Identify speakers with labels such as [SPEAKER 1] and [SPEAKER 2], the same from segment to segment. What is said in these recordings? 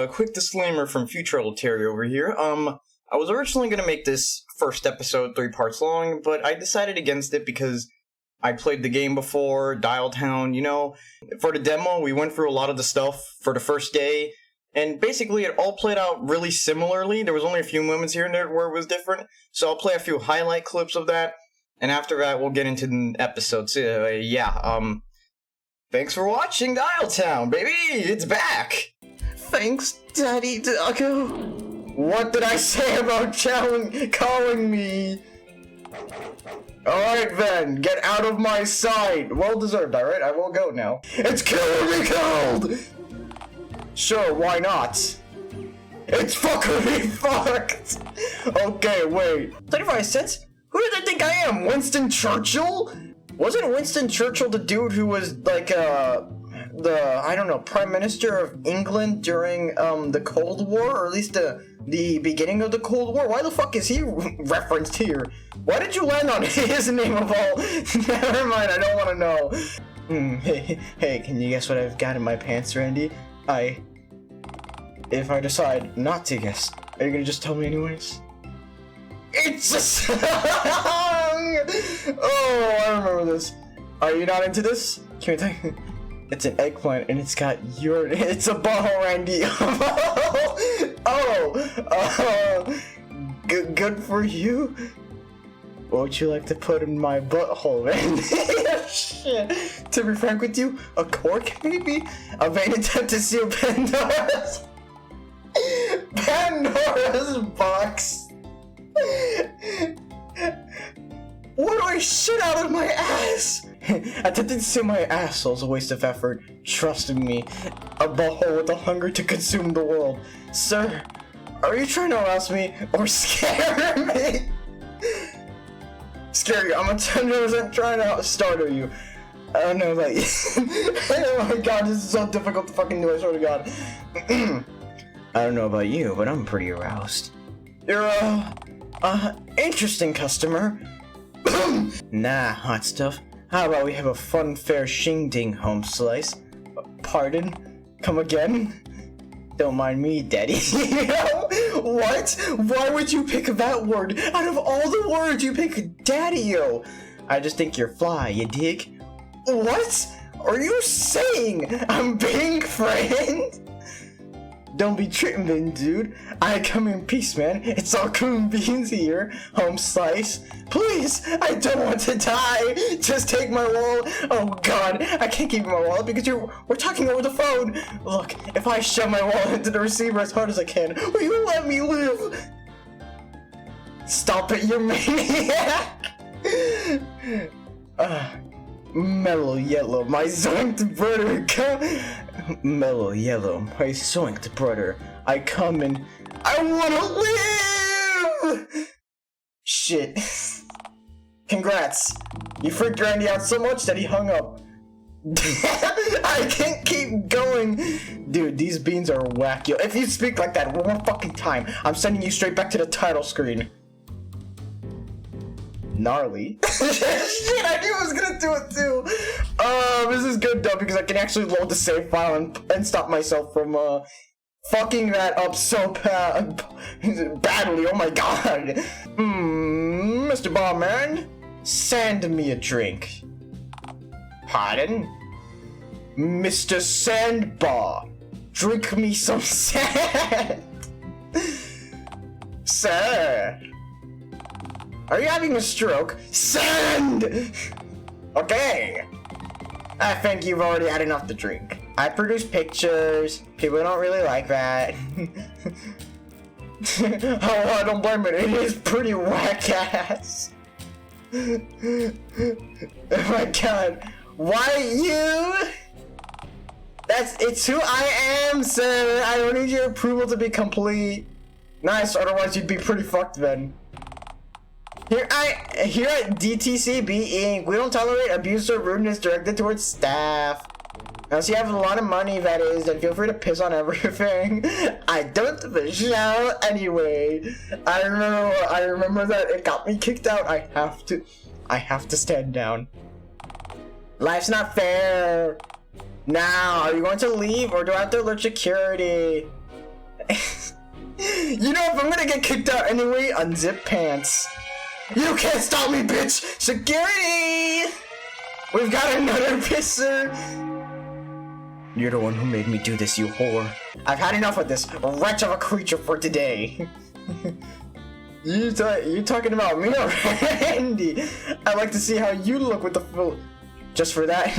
[SPEAKER 1] quick disclaimer from future olaterrio over here. I was originally gonna make this first episode 3 parts long, but I decided against it because I played the game before, Dialtown, you know. For the demo, we went through a lot of the stuff for the first day, and basically it all played out really similarly. There was only a few moments here and there where it was different, so I'll play a few highlight clips of that, and after that we'll get into the episode. So, thanks for watching Dialtown, baby! It's back! Thanks, Daddy Doggo. What did I say about calling me? Alright then, get out of my sight. Well deserved, alright? I will go now. It's killing me cold! Sure, why not? It's fucking me fucked! Okay, wait. 35 cents? Who did I think I am? Winston Churchill? Wasn't Winston Churchill the dude who was like, I don't know, Prime Minister of England during, the Cold War? Or at least the beginning of the Cold War? Why the fuck is he referenced here? Why did you land on his name of all? Never mind, I don't want to know. Hey, can you guess what I've got in my pants, Randy? If I decide not to guess, are you gonna just tell me anyways? It's a song! Oh, I remember this. Are you not into this? Can we take... It's an eggplant and it's got your... It's a butthole, Randy. Good for you. What would you like to put in my butthole, Randy? Shit. To be frank with you, a cork maybe? A vain attempt to seal Pandora's box. What do I shit out of my ass? Attempting to seal my asshole is a waste of effort. Trust me, a butthole with the hunger to consume the world. Sir, are you trying to arouse me or scare me? Scare you. I'm 100% trying to startle you. I don't know about you. Oh my god, this is so difficult to fucking do, I swear to god. I don't know about you, but I'm pretty aroused. You're interesting customer. Nah, hot stuff. How about we have a fun, fair shing-ding home slice? Pardon? Come again? Don't mind me, Daddy. What? Why would you pick that word? Out of all the words, you pick Daddy-o. I just think you're fly, you dig? What? Are you saying I'm being friend? Don't be tripping, dude. I come in peace, man. It's all coon beans here. Home slice. Please, I don't want to die. Just take my wallet. Oh god, I can't give you my wallet because we're talking over the phone. Look, if I shove my wallet into the receiver as hard as I can, will you let me live? Stop it, you maniac. Mellow yellow, my zoinked brother, Mellow yellow, my zoinked brother, I come and I wanna live! Shit. Congrats. You freaked Randy out so much that he hung up. I can't keep going. Dude, these beans are whack. Yo, if you speak like that one more fucking time, I'm sending you straight back to the title screen. Gnarly. Shit, I knew I was gonna do it too. This is good though because I can actually load the save file and stop myself from fucking that up so badly. Oh my god. Mr. Barman, send me a drink. Pardon? Mr. Sandbar, drink me some sand. Sir, are you having a stroke? Sand! Okay. I think you've already had enough to drink. I produce pictures. People don't really like that. Oh, I don't blame it. It is pretty whack ass. Oh my god. Why you? It's who I am, sir. I don't need your approval to be complete. Nice, otherwise you'd be pretty fucked then. Here at DTCB Inc., we don't tolerate abuse or rudeness directed towards staff. Unless you have a lot of money, that is, then feel free to piss on everything. I don't shall anyway. I remember that it got me kicked out. I have to stand down. Life's not fair. Now, are you going to leave or do I have to alert security? You know, if I'm gonna get kicked out anyway, unzip pants. You can't stop me, bitch! Security! We've got another pisser! You're the one who made me do this, you whore. I've had enough of this wretch of a creature for today. You talking about me or Randy? I'd like to see how you look with the full... Just for that,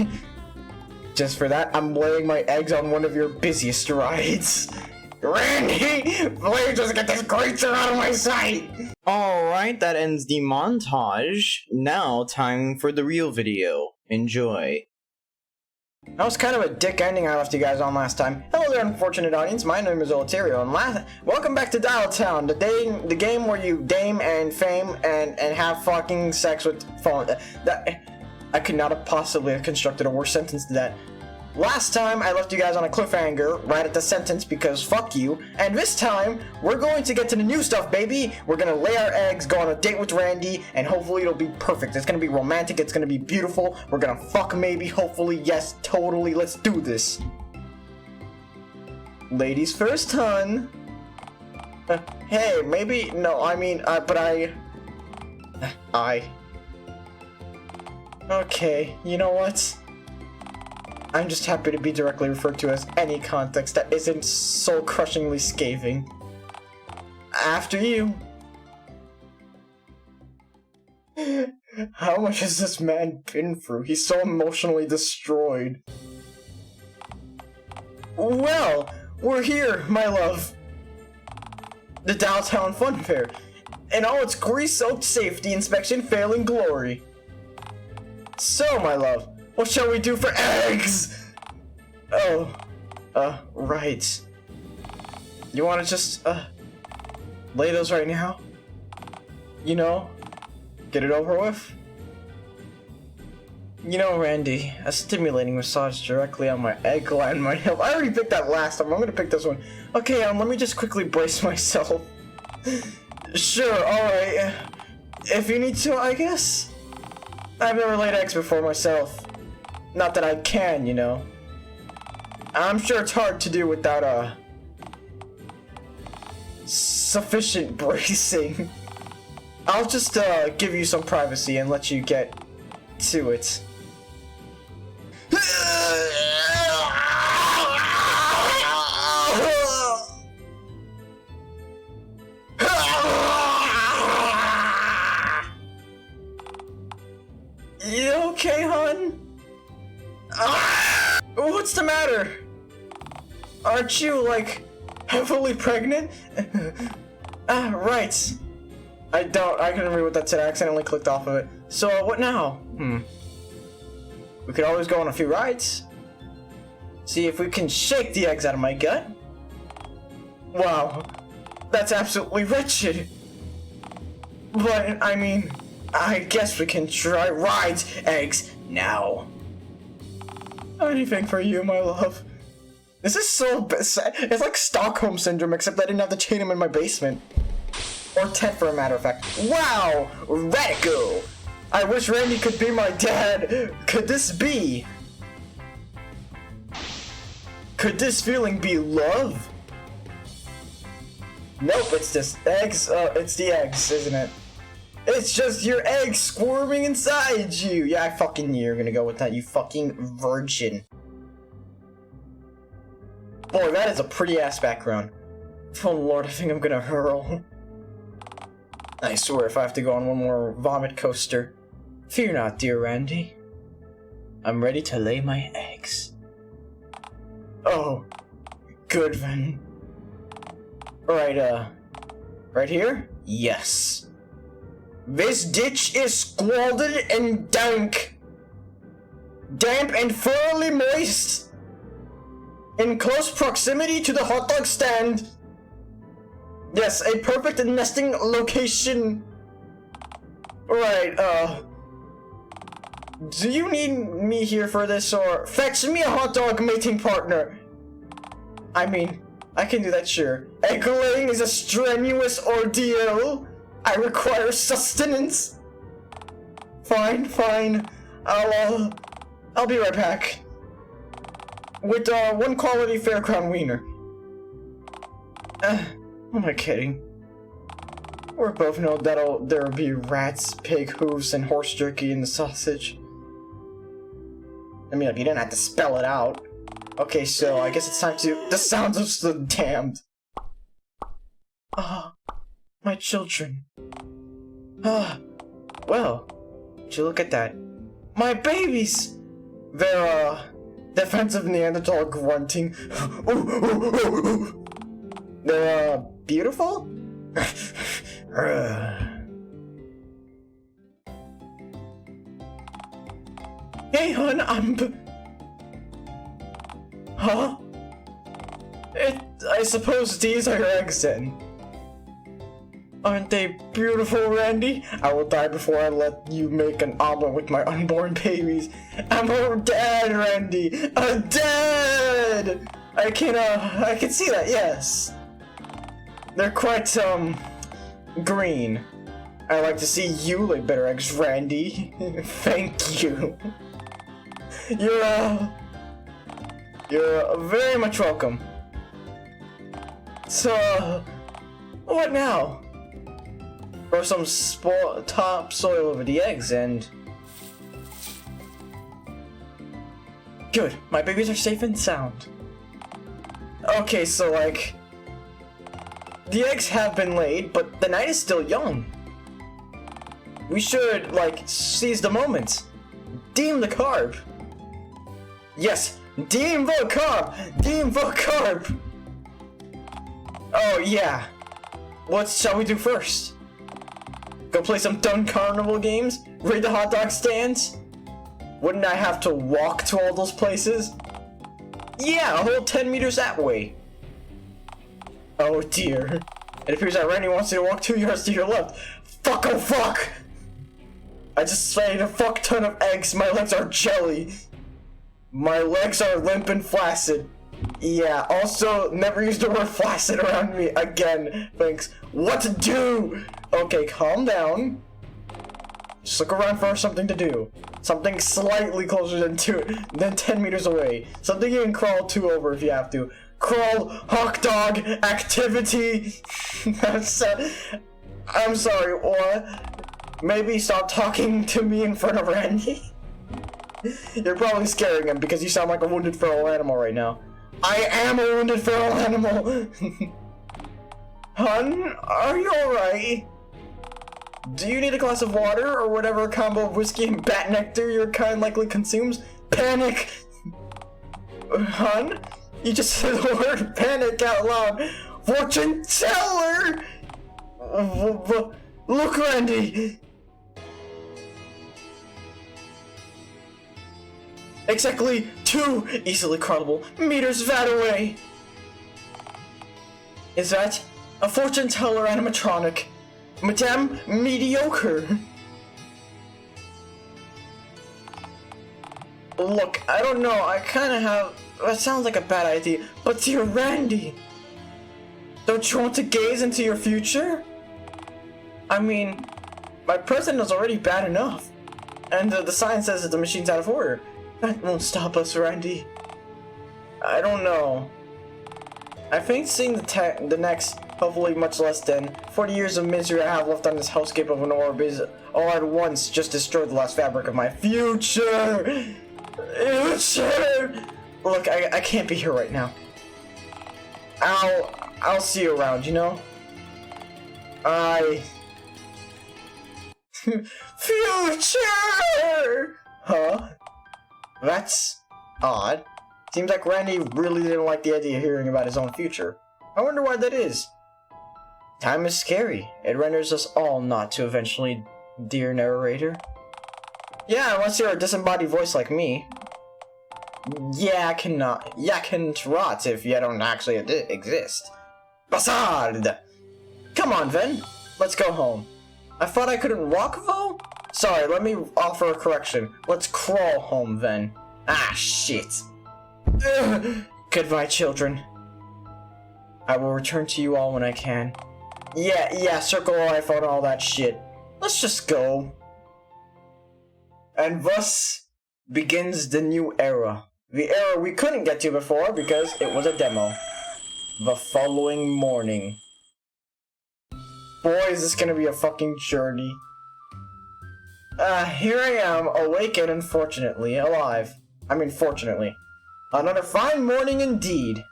[SPEAKER 1] I'm laying my eggs on one of your busiest rides. Randy, please just get this creature out of my sight! Alright, that ends the montage. Now, time for the real video. Enjoy. That was kind of a dick ending I left you guys on last time. Hello there, unfortunate audience. My name is Olaterrio, and welcome back to Dialtown, the game where you dame and fame and have fucking sex with phone. I could not have possibly constructed a worse sentence than that. Last time, I left you guys on a cliffhanger right at the sentence because fuck you. And this time, we're going to get to the new stuff, baby. We're gonna lay our eggs, go on a date with Randy, and hopefully it'll be perfect. It's gonna be romantic, it's gonna be beautiful. We're gonna fuck maybe, hopefully, yes, totally. Let's do this. Ladies first, hun. Hey, maybe, no, I mean, Okay, you know what? I'm just happy to be directly referred to as any context that isn't soul-crushingly scathing. After you. How much has this man been through? He's so emotionally destroyed. Well, we're here, my love. The Dialtown Fun Fair. In all its grease-soaked safety, inspection, failing glory. So, my love, what shall we do for eggs? Oh, right. You wanna just, lay those right now? You know, get it over with? You know, Randy, a stimulating massage directly on my egg gland might help. I already picked that last time, I'm gonna pick this one. Okay, let me just quickly brace myself. Sure, alright. If you need to, I guess. I've never laid eggs before myself. Not that I can, you know. I'm sure it's hard to do without, sufficient bracing. I'll just, give you some privacy and let you get to it. You okay, hon? What's the matter? Aren't you, like, heavily pregnant? Right. I couldn't read what that said. I accidentally clicked off of it. So, what now? We could always go on a few rides. See if we can shake the eggs out of my gut. Wow. That's absolutely wretched. But, I mean, I guess we can try rides, eggs, now. Anything for you, my love. This is so sad. It's like Stockholm Syndrome, except I didn't have to chain him in my basement. Or tent, for a matter of fact. Wow! Radical! I wish Randy could be my dad. Could this be? Could this feeling be love? Nope, it's just eggs. It's the eggs, isn't it? It's just your eggs squirming inside you. Yeah, I fucking knew you were gonna go with that, you fucking virgin. Boy, that is a pretty ass background. Oh lord, I think I'm gonna hurl. I swear, if I have to go on one more vomit coaster. Fear not, dear Randy. I'm ready to lay my eggs. Oh, good then. Right, right here? Yes. This ditch is squalid and dank. Damp and thoroughly moist. In close proximity to the hot dog stand. Yes, a perfect nesting location. Right, do you need me here for this, or fetch me a hot dog mating partner? I mean, I can do that, sure. Egg laying is a strenuous ordeal. I require sustenance. Fine, fine. I'll be right back. With, one quality fairground wiener. Who am I kidding? We both know there'll be rats, pig hooves, and horse jerky in the sausage. I mean, like, you didn't have to spell it out. Okay, so I guess it's time to... The sounds of the damned. Ah, my children. Ah, well, would you look at that? My babies! They're, defensive Neanderthal grunting. They're, beautiful? Hey, hun, Huh? I suppose these are your eggs then. Aren't they beautiful, Randy? I will die before I let you make an omelet with my unborn babies. I'm a dad, Randy! A dad! I can see that, yes. They're quite, green. I like to see you lay better eggs, Randy. Thank you. You're very much welcome. So, what now? Throw some topsoil over the eggs and... Good, my babies are safe and sound. Okay, so like... The eggs have been laid, but the night is still young. We should, like, seize the moment. Deem the carb. Yes, deem the carb! Deem the carb! Oh, yeah. What shall we do first? Go play some dumb carnival games? Raid the hot dog stands? Wouldn't I have to walk to all those places? Yeah, a whole 10 meters that way. Oh dear. It appears that Randy wants you to walk 2 yards to your left. Fuck, oh fuck! I just ate a fuck ton of eggs. My legs are jelly. My legs are limp and flaccid. Yeah, also, never use the word flaccid around me again. Thanks. What to do? Okay, calm down. Just look around for something to do. Something slightly closer than 10 meters away. Something you can crawl to over if you have to. Crawl, hawk dog, activity. I'm sorry, what? Maybe stop talking to me in front of Randy. You're probably scaring him because you sound like a wounded feral animal right now. I am a wounded feral animal. Hun, are you alright? Do you need a glass of water or whatever combo of whiskey and bat nectar your kind likely consumes? Panic! Hun? You just said the word panic out loud. Fortune teller! Look, Randy! Exactly 2 easily crawlable meters that away! Is that a fortune teller animatronic? Madame Mediocre! Look, I don't know, I kinda have... That sounds like a bad idea, but dear Randy! Don't you want to gaze into your future? I mean, my present is already bad enough. And the sign says that the machine's out of order. That won't stop us, Randy. I don't know. I think seeing the next, hopefully much less than, 40 years of misery I have left on this hellscape of an orb is all at once just destroyed the last fabric of my future! Future! Look, I can't be here right now. I'll see you around, you know? Future! Huh? That's odd. Seems like Randy really didn't like the idea of hearing about his own future. I wonder why that is. Time is scary. It renders us all not to eventually, dear narrator. Yeah, unless you're a disembodied voice like me. Yeah, I can rot if you don't actually exist. Bassard! Come on, Ven. Let's go home. I thought I couldn't walk, though? Sorry, let me offer a correction. Let's crawl home, then. Ah, shit. Ugh. Goodbye, children. I will return to you all when I can. Yeah, circle life on all that shit. Let's just go. And thus begins the new era. The era we couldn't get to before because it was a demo. The following morning. Boy, is this gonna be a fucking journey. Here I am, awake and unfortunately alive. I mean, fortunately. Another fine morning indeed.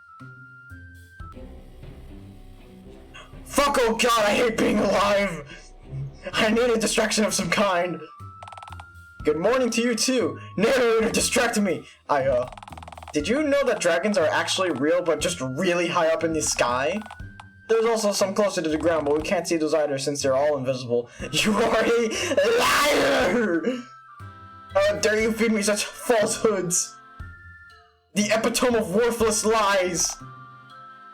[SPEAKER 1] Fuck, oh god, I hate being alive! I need a distraction of some kind. Good morning to you too. Narrator distracted me. Did you know that dragons are actually real, but just really high up in the sky? There's also some closer to the ground, but we can't see those either since they're all invisible. You are a liar! How dare you feed me such falsehoods? The epitome of worthless lies!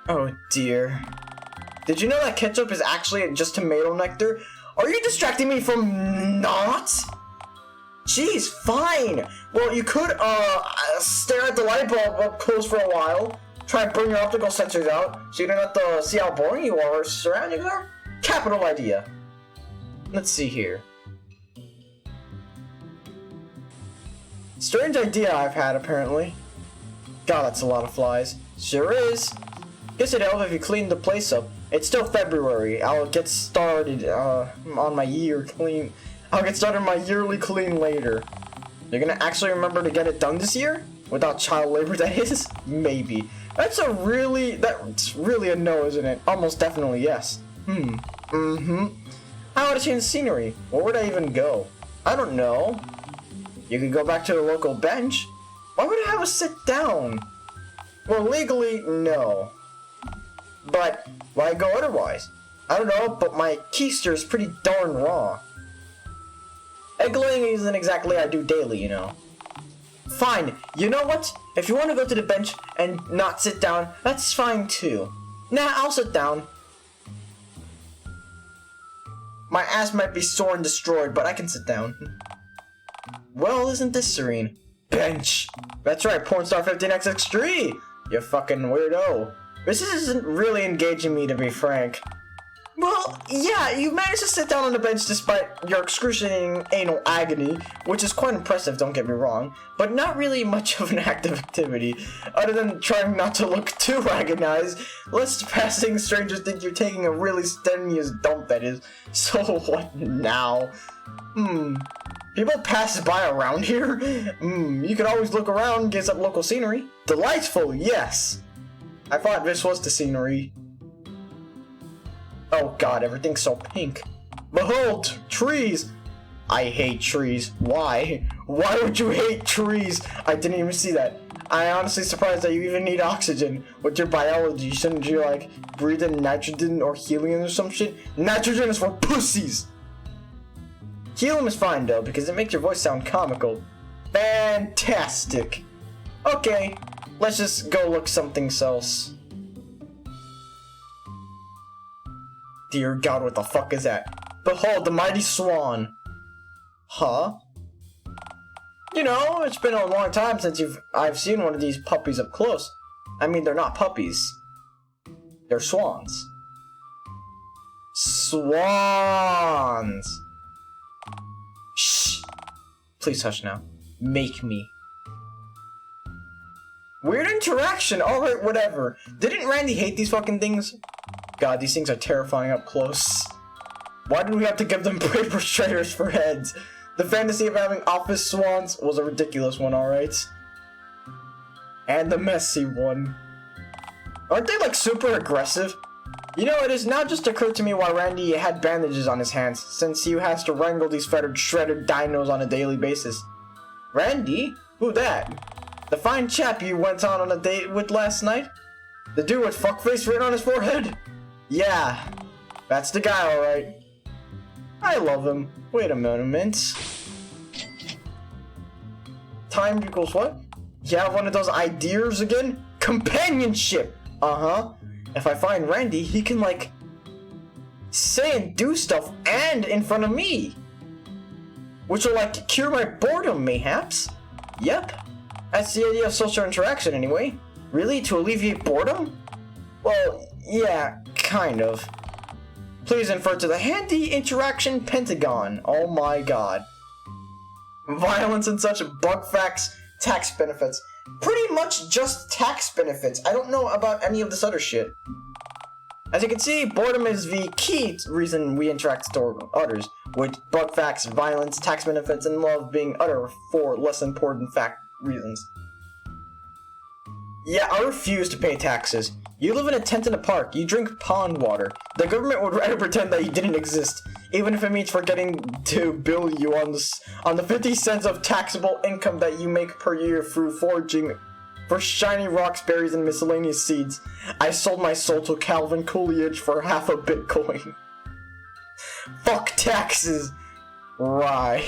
[SPEAKER 1] Oh dear. Did you know that ketchup is actually just tomato nectar? Are you distracting me from not? Jeez, fine! Well, you could, stare at the light bulb up close for a while. Try and burn your optical sensors out, so you don't have to see how boring you are surrounding there. Capital idea. Let's see here. Strange idea I've had, apparently. God, that's a lot of flies. Sure is. Guess it'd help if you cleaned the place up. It's still February. I'll get started, on my year clean. I'll get started on my yearly clean later. You're gonna actually remember to get it done this year? Without child labor, that is? Maybe. That's really a no, isn't it? Almost definitely yes. How would I change the scenery? Where would I even go? I don't know. You could go back to the local bench. Why would I have us sit down? Well, legally, no. But why go otherwise? I don't know, but my keister is pretty darn raw. Egg laying isn't exactly I do daily, you know. Fine, you know what? If you want to go to the bench and not sit down, that's fine too. Nah, I'll sit down. My ass might be sore and destroyed, but I can sit down. Well, isn't this serene? Bench! That's right, Pornstar 15xx3! You fucking weirdo. This isn't really engaging me, to be frank. Well, yeah, you managed to sit down on the bench despite your excruciating anal agony, which is quite impressive, don't get me wrong, but not really much of an active activity, other than trying not to look too agonized, lest passing strangers think you're taking a really strenuous dump, that is. So what now? People pass by around here? You could always look around, gaze up local scenery. Delightful, yes! I thought this was the scenery. Oh god, everything's so pink. Behold, trees! I hate trees. Why? Why would you hate trees? I didn't even see that. I'm honestly surprised that you even need oxygen. With your biology, shouldn't you, like, breathe in nitrogen or helium or some shit? Nitrogen is for pussies! Helium is fine, though, because it makes your voice sound comical. Fantastic! Okay, let's just go look something else. Dear God, what the fuck is that? Behold, the mighty swan. Huh? You know, it's been a long time since I've seen one of these puppies up close. I mean, they're not puppies. They're swans. Swans! Shh! Please hush now. Make me. Weird interaction, alright, whatever. Didn't Randy hate these fucking things? God, these things are terrifying up close. Why did we have to give them paper trailers for heads? The fantasy of having office swans was a ridiculous one, alright? And the messy one. Aren't they, like, super aggressive? You know, it has now just occurred to me why Randy had bandages on his hands, since he has to wrangle these shredded dinos on a daily basis. Randy? Who that? The fine chap you went on a date with last night? The dude with fuckface written on his forehead? Yeah, that's the guy, alright. I love him. Wait a moment. Time equals what? You have one of those ideas again? Companionship! Uh-huh. If I find Randy, he can, like, say and do stuff and in front of me. Which will, like, cure my boredom, mayhaps. Yep. That's the idea of social interaction, anyway. Really? To alleviate boredom? Well, yeah, kind of. Please refer to the handy interaction pentagon. Oh my god. Violence and such bug facts, tax benefits. pretty much just tax benefits. I don't know about any of this other shit. As you can see, boredom is the key reason we interact with others, with bug facts, violence, tax benefits, and love being other 4 less important fact reasons. Yeah, I refuse to pay taxes. You live in a tent in a park, you drink pond water. The government would rather pretend that you didn't exist, even if it means forgetting to bill you on the 50 cents of taxable income that you make per year through foraging for shiny rocks, berries, and miscellaneous seeds. I sold my soul to Calvin Coolidge for half a Bitcoin. Fuck taxes. Right.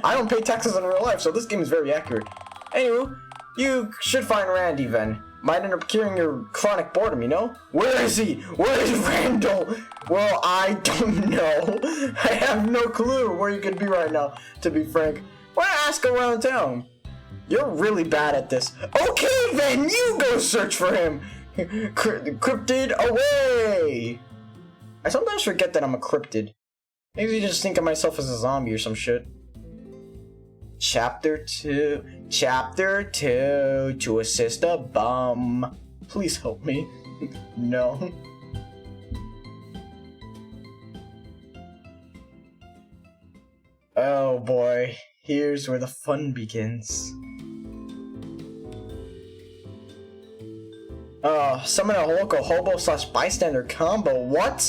[SPEAKER 1] I don't pay taxes in real life, so this game is very accurate. Anyway, you should find Randy then. Might end up curing your chronic boredom, you know? Where is he? Where is Randall? Well, I don't know. I have no clue where you could be right now, to be frank. Why ask around town? You're really bad at this. Okay then, you go search for him! Cryptid away! I sometimes forget that I'm a cryptid. Maybe I just think of myself as a zombie or some shit. Chapter 2, to assist a bum. Please help me. No. Oh boy, here's where the fun begins. Summon a local hobo / bystander combo, what?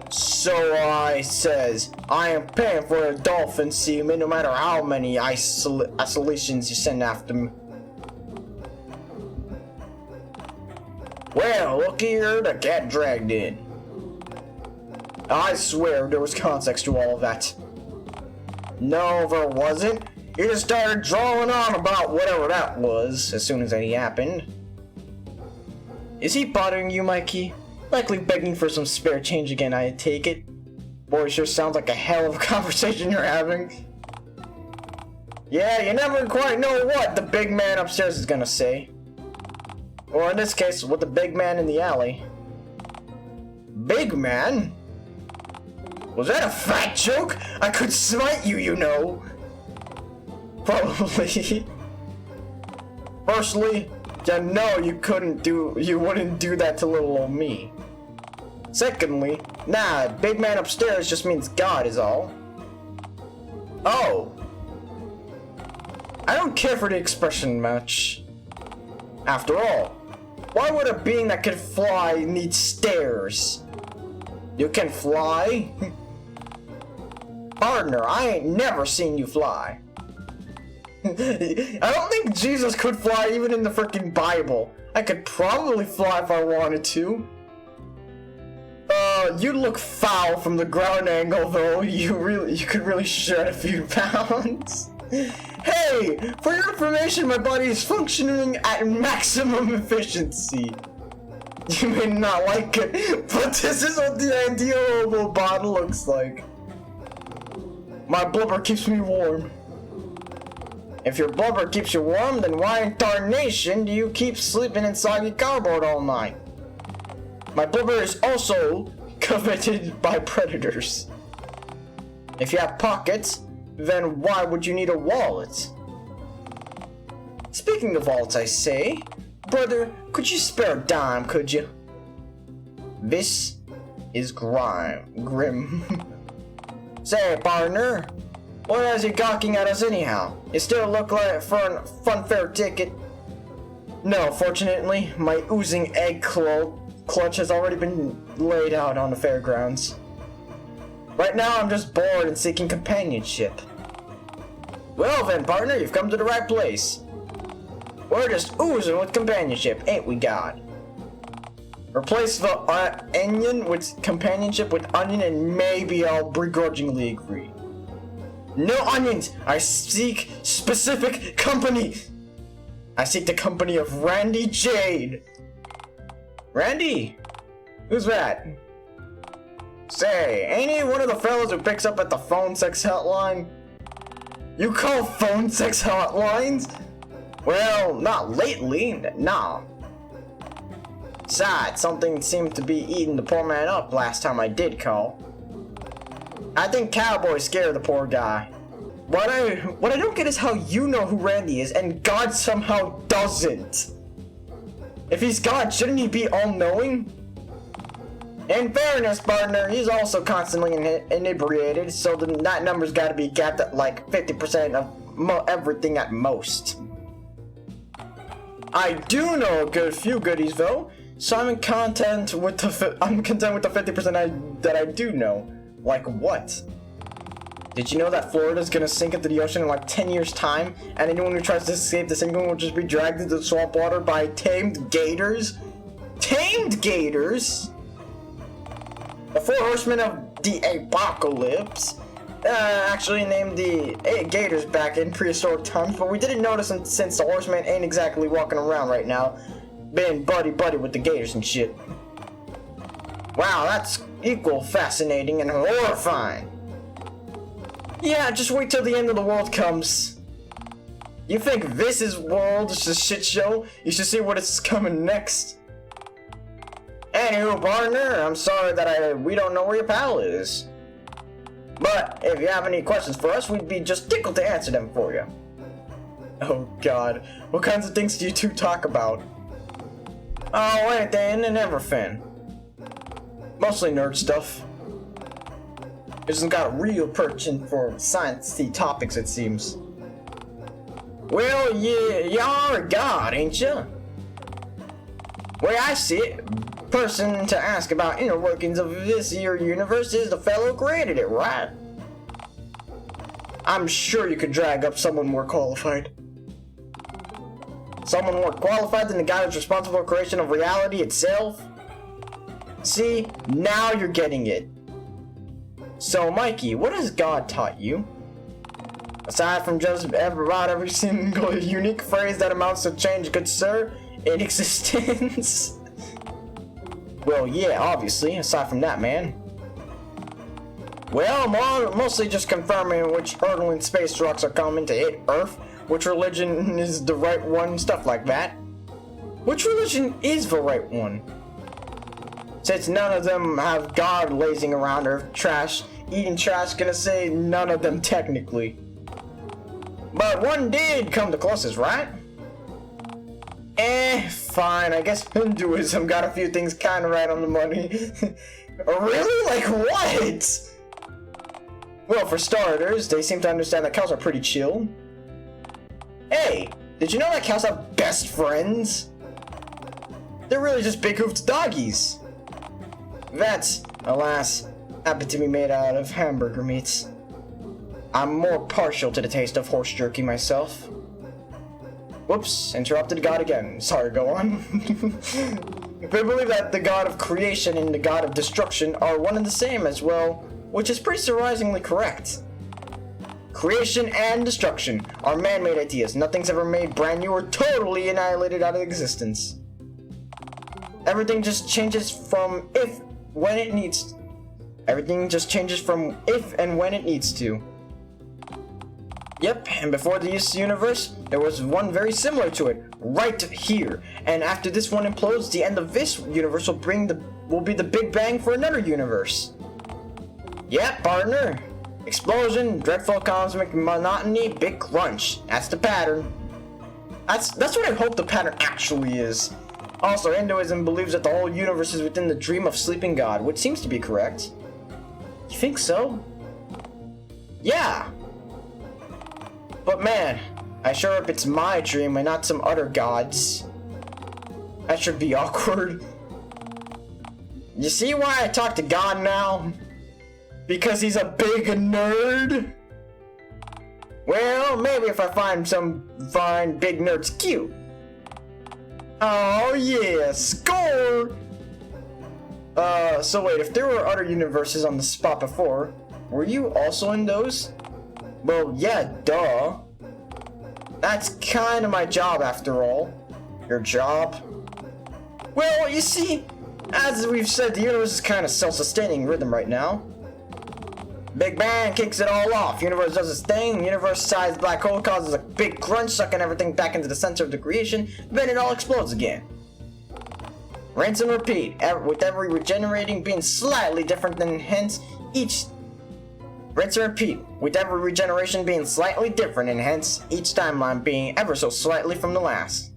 [SPEAKER 1] So I says, I am paying for a dolphin semen no matter how many isolations you send after me. Well, look here to get dragged in. I swear there was context to all of that. No, there wasn't. You just started drawing on about whatever that was as soon as that happened. Is he bothering you, Mikey? Likely begging for some spare change again, I take it. Boy, sure sounds like a hell of a conversation you're having. Yeah, you never quite know what the big man upstairs is gonna say. Or in this case, what the big man in the alley. Big man? Was that a fat joke? I could smite you, you know. Probably. Firstly, you know you wouldn't do that to little old me. Secondly, nah, big man upstairs just means God is all. Oh. I don't care for the expression much. After all, why would a being that can fly need stairs? You can fly? Partner, I ain't never seen you fly. I don't think Jesus could fly even in the freaking Bible. I could probably fly if I wanted to. You look foul from the ground angle though. You could really shed a few pounds. Hey, for your information, my body is functioning at maximum efficiency. You may not like it, but this is what the ideal body looks like. My blubber keeps me warm. If your blubber keeps you warm, then why in tarnation do you keep sleeping inside your cardboard all night? My blubber is also coveted by predators. If you have pockets, then why would you need a wallet? Speaking of wallets, I say, brother, could you spare a dime, could you? This is grim. Say, partner, what has you gawking at us anyhow? You still look like for a funfair ticket. No, fortunately, my oozing egg clutch has already been laid out on the fairgrounds. Right now, I'm just bored and seeking companionship. Well then, partner, you've come to the right place. We're just oozing with companionship, ain't we, God? Replace the onion with companionship with onion and maybe I'll begrudgingly agree. No onions! I seek specific company! I seek the company of Randy Jade! Randy? Who's that? Say, ain't he one of the fellas who picks up at the phone sex hotline? You call phone sex hotlines? Well, not lately, nah. Besides, something seemed to be eating the poor man up last time I did call. I think Cowboy scared the poor guy. What I don't get is how you know who Randy is and God somehow doesn't. If he's God, shouldn't he be all-knowing? In fairness, partner, he's also constantly inebriated, so that number's gotta be capped at like 50% of everything at most. I do know a good few goodies though, so I'm content with the 50% that I do know. Like what? Did you know that Florida's gonna sink into the ocean in like 10 years time, and anyone who tries to escape the sinking will just be dragged into the swamp water by tamed gators? Tamed gators? The four horsemen of the apocalypse actually named the gators back in prehistoric times, but we didn't notice them since the horsemen ain't exactly walking around right now, being buddy-buddy with the gators and shit. Wow, that's equal fascinating and horrifying. Yeah, just wait till the end of the world comes. You think this world is a shit show? You should see what is coming next. Anywho, partner, I'm sorry that we don't know where your pal is. But if you have any questions for us, we'd be just tickled to answer them for you. Oh god, what kinds of things do you two talk about? Oh, anything and everything. Mostly nerd stuff. Isn't got a real penchant for science-y topics, it seems. Well, y'all are God, ain't ya? Way I see it, person to ask about inner workings of this here universe is the fellow who created it, right? I'm sure you could drag up someone more qualified. Someone more qualified than the guy who's responsible for creation of reality itself? See, now you're getting it. So, Mikey, what has God taught you? Aside from just about every single unique phrase that amounts to change, good sir, in existence. Well, yeah, obviously, aside from that, man. Well, mostly just confirming which hurtling space rocks are coming to hit Earth, which religion is the right one, stuff like that. Which religion is the right one? Since none of them have God lazing around Earth, eating trash, gonna say none of them technically. But one did come the closest, right? Fine, I guess Hinduism got a few things kinda right on the money. Really? Like what? Well, for starters, they seem to understand that cows are pretty chill. Hey, did you know that cows have best friends? They're really just big-hoofed doggies. That, alas, happen to be made out of hamburger meats. I'm more partial to the taste of horse jerky myself. Whoops, interrupted God again. Sorry, go on. If we believe that the God of creation and the God of destruction are one and the same as well, which is pretty surprisingly correct. Creation and destruction are man-made ideas. Nothing's ever made brand new or totally annihilated out of existence. Everything just changes from Everything just changes from if and when it needs to. Yep, and before this universe, there was one very similar to it, right here. And after this one implodes, the end of this universe will be the Big Bang for another universe. Yep, partner. Explosion, dreadful cosmic monotony, big crunch. That's the pattern. That's what I hope the pattern actually is. Also, Hinduism believes that the whole universe is within the dream of sleeping God, which seems to be correct. You think so? Yeah. But man, I sure hope it's my dream and not some other god's. That should be awkward. You see why I talk to God now? Because he's a big nerd? Well, maybe if I find big nerds cute. Oh yeah, score! So wait, if there were other universes on the spot before, were you also in those? Well, yeah, duh. That's kinda my job after all. Your job? Well, you see, as we've said, the universe is kinda self-sustaining rhythm right now. Big Bang kicks it all off. Universe does its thing. Universe-sized black hole causes a big crunch, sucking everything back into the center of the creation. Then it all explodes again. Rinse and repeat, with every regenerating being slightly different, and hence each Rinse and repeat, with every regeneration being slightly different and hence each timeline being ever so slightly from the last.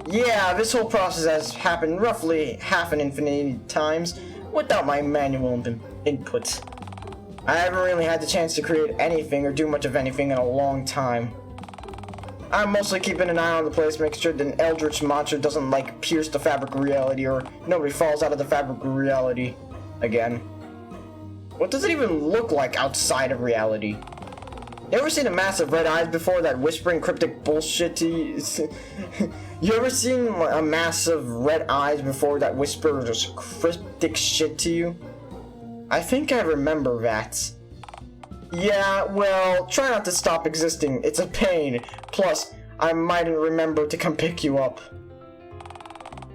[SPEAKER 1] Yeah, this whole process has happened roughly half an infinity times without my manual input. I haven't really had the chance to create anything or do much of anything in a long time. I'm mostly keeping an eye on the place, making sure that an eldritch monster doesn't like pierce the fabric of reality or nobody falls out of the fabric of reality again. What does it even look like outside of reality? You ever seen a massive red eyes before that whispering cryptic bullshit to you? You ever seen a massive red eyes before that whispers cryptic shit to you? I think I remember that. Yeah, well, try not to stop existing. It's a pain. Plus, I mightn't remember to come pick you up.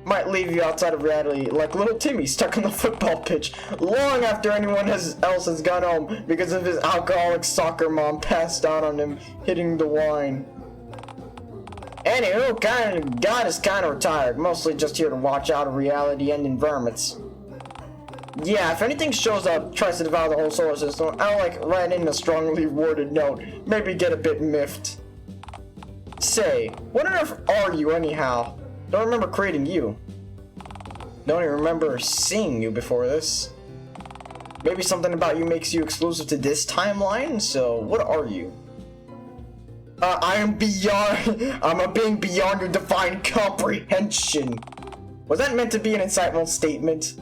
[SPEAKER 1] Might leave you outside of reality like little Timmy stuck on the football pitch long after anyone else has gone home because of his alcoholic soccer mom passed out on him hitting the wine. Anywho, God is kinda retired, mostly just here to watch out of reality and environments. Yeah, if anything shows up, tries to devour the whole solar system, I'll like write in a strongly worded note, maybe get a bit miffed. Say, what on earth are you anyhow? Don't remember creating you. Don't even remember seeing you before this. Maybe something about you makes you exclusive to this timeline, so what are you? I'm a being beyond your divine comprehension. Was that meant to be an insightful statement?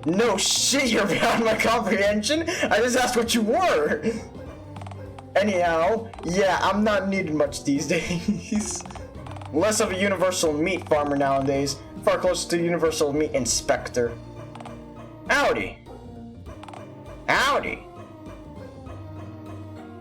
[SPEAKER 1] No shit, you're beyond my comprehension? I just asked what you were. Anyhow, yeah, I'm not needed much these days. Less of a universal meat farmer nowadays, far closer to universal meat inspector. Howdy. Howdy.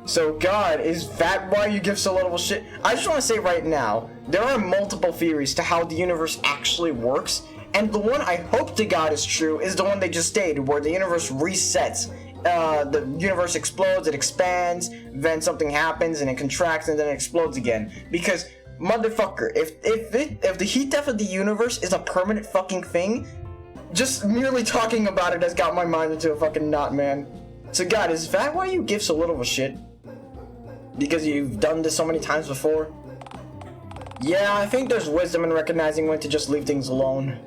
[SPEAKER 1] So God, is that why you give so little of a shit? I just want to say right now, there are multiple theories to how the universe actually works, and the one I hope to God is true is the one they just stated, where the universe resets. The universe explodes, it expands, then something happens and it contracts and then it explodes again. Because motherfucker, if the heat death of the universe is a permanent fucking thing, just merely talking about it has got my mind into a fucking knot, man. So God, is that why you give so little of a shit? Because you've done this so many times before? Yeah, I think there's wisdom in recognizing when to just leave things alone.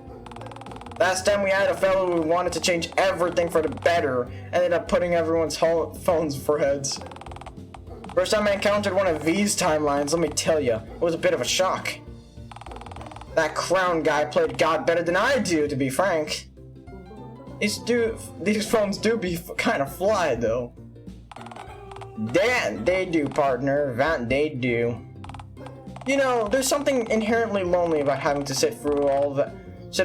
[SPEAKER 1] Last time we had a fellow who wanted to change everything for the better, ended up putting everyone's phones for heads. First time I encountered one of these timelines, let me tell you, it was a bit of a shock. That crown guy played God better than I do, to be frank. These phones do be kind of fly, though. That they do, partner. That they do. You know, there's something inherently lonely about having to sit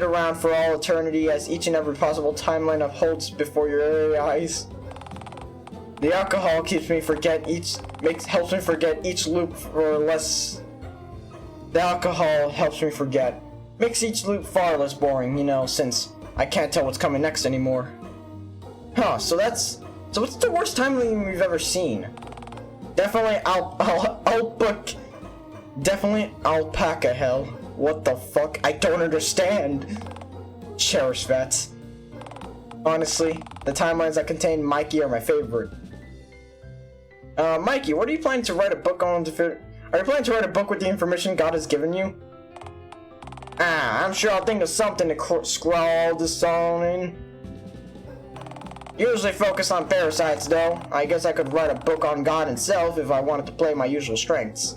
[SPEAKER 1] around for all eternity as each and every possible timeline upholds before your very eyes. The alcohol helps me forget each loop for less. The alcohol helps me forget. Makes each loop far less boring, you know, since I can't tell what's coming next anymore. Huh, so what's the worst timeline we've ever seen? Definitely Definitely alpaca hell. What the fuck? I don't understand. Cherish that. Honestly, the timelines that contain Mikey are my favorite. Mikey, what are you planning to write a book on? Are you planning to write a book with the information God has given you? I'm sure I'll think of something to scrawl all this on in. Usually focus on parasites, though. I guess I could write a book on God himself if I wanted to play my usual strengths.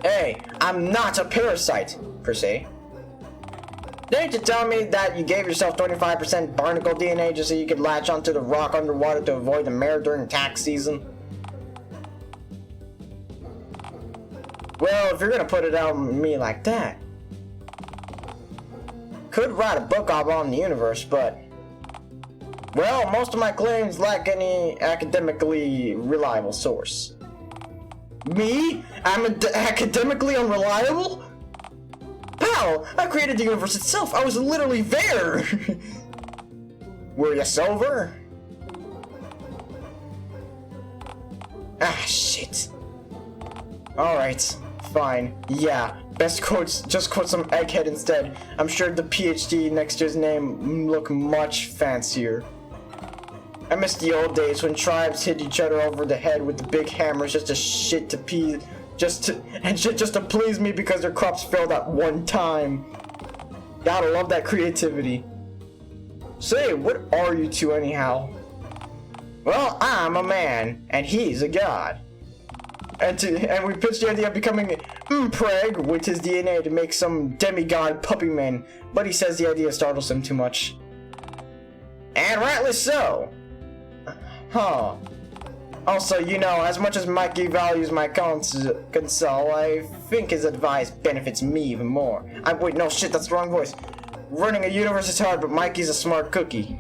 [SPEAKER 1] Hey, I'm not a parasite, per se. Didn't you tell me that you gave yourself 25% barnacle DNA just so you could latch onto the rock underwater to avoid the mayor during tax season? Well, if you're gonna put it out on me like that, could write a book on the universe, but well, most of my claims lack any academically reliable source. Me? I'm academically unreliable? Pal, I created the universe itself. I was literally there. Were you sober? Ah, shit. Alright, fine. Yeah, best quotes, just quote some egghead instead. I'm sure the PhD next to his name look much fancier. I miss the old days when tribes hit each other over the head with the big hammers just to please me because their crops failed at one time. Gotta love that creativity. Say, what are you two anyhow? Well, I'm a man, and he's a god. And we pitched the idea of becoming Preg with his DNA to make some demigod puppy man, but he says the idea startles him too much. And rightly so. Huh. Also, you know, as much as Mikey values my console, I think his advice benefits me even more. Wait, no, shit, that's the wrong voice. Running a universe is hard, but Mikey's a smart cookie.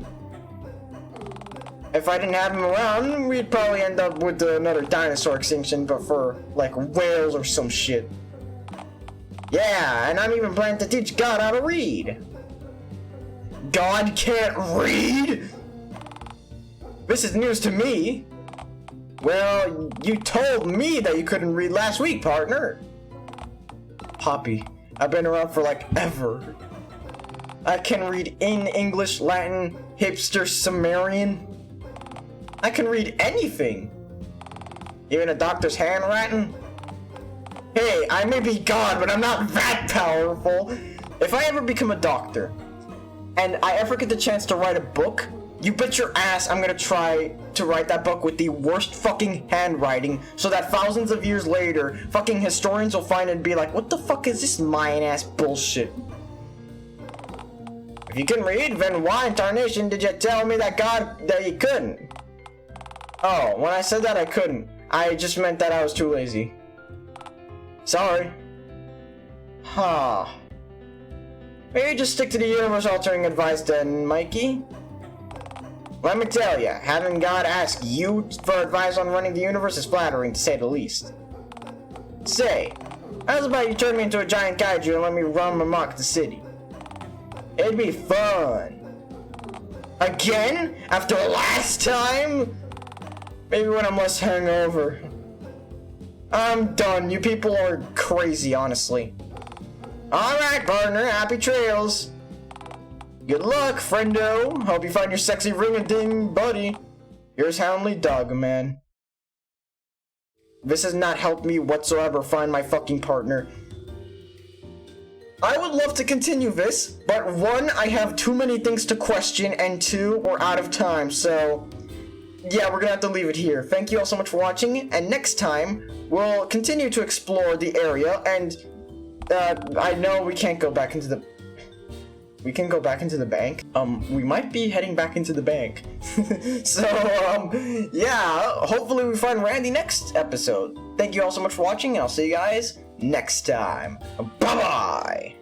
[SPEAKER 1] If I didn't have him around, we'd probably end up with another dinosaur extinction, but for, like, whales or some shit. Yeah, and I'm even planning to teach God how to read. God can't read? This is news to me. Well, you told me that you couldn't read last week, partner. Poppy, I've been around for like ever. I can read in English, Latin, hipster, Sumerian. I can read anything. Even a doctor's handwriting. Hey, I may be God, but I'm not that powerful. If I ever become a doctor, and I ever get the chance to write a book, you bet your ass I'm gonna try to write that book with the worst fucking handwriting, so that thousands of years later, fucking historians will find it and be like, what the fuck is this Mayan ass bullshit? If you can read, then why in tarnation did you tell me that you couldn't? Oh, when I said that I couldn't, I just meant that I was too lazy. Sorry. Huh. Maybe just stick to the universe-altering advice then, Mikey. Let me tell ya, having God ask you for advice on running the universe is flattering, to say the least. Say, how's about you turn me into a giant kaiju and let me run amok the city? It'd be fun. Again? After last time? Maybe when I'm less hungover. I'm done. You people are crazy, honestly. Alright, partner. Happy trails. Good luck, friendo. Hope you find your sexy ring-a-ding buddy. Yours houndly dog, man. This has not helped me whatsoever find my fucking partner. I would love to continue this, but one, I have too many things to question, and two, we're out of time, so yeah, we're gonna have to leave it here. Thank you all so much for watching, and next time, we'll continue to explore the area, and I know we can't go back into the... We can go back into the bank. We might be heading back into the bank. So, yeah, hopefully we find Randy next episode. Thank you all so much for watching, and I'll see you guys next time. Bye-bye!